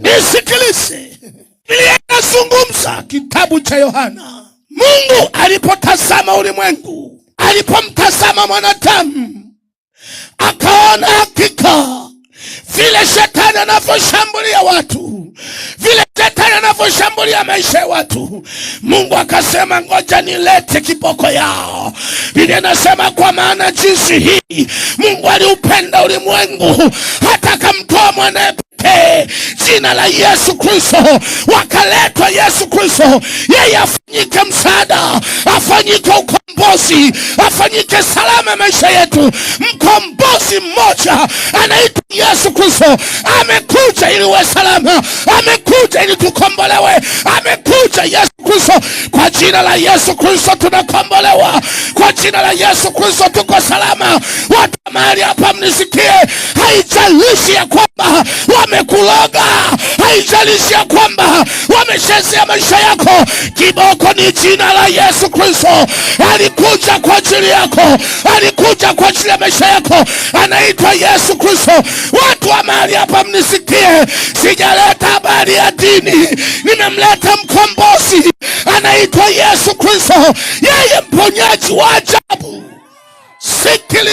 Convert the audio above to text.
Nisikilize. Biblia inazungumza kitabu cha Yohana. Mungu alipotazama ulimwengu, alipomtazama mwanadamu, akaona hakika vile shetani anavyoshambulia watu, vile shetani anavyoshambulia maisha ya watu, Mungu akasema ngoja nilete kiboko yao. Biblia inasema kwa maana jinsi hii Mungu aliupenda ulimwengu hata akamtoa mwanae pekee, jina la Yesu Kristo. Wakaletwa Yesu Kristo, yeye afanyike msaada, afanyike ukombozi, afanyike salama maisha yetu. Mkombozi mmoja anaitwa Yesu Kristo. Amekuja ili uwe salama, amekuja ili tukombolewe, amekuja Yesu Kristo. Kwa jina la Yesu Kristo tunakombolewa, kwa jina la Yesu Kristo tuko salama. Watu mahali hapa mnisikie, haijalishi ya kwamba wamekuloga, haijalishi ya kwamba wameshezea maisha yako, kiboko ni jina la Yesu Kristo. Alikuja kwa ajili yako, alikuja kwa ajili ya maisha yako, anaitwa Yesu Kristo. Watu wa mahali hapa mnisikie, sijaleta habari ya dini, nimemleta mkombozi, anaitwa Yesu Kristo, yeye mponyaji wa ajabu. Sikili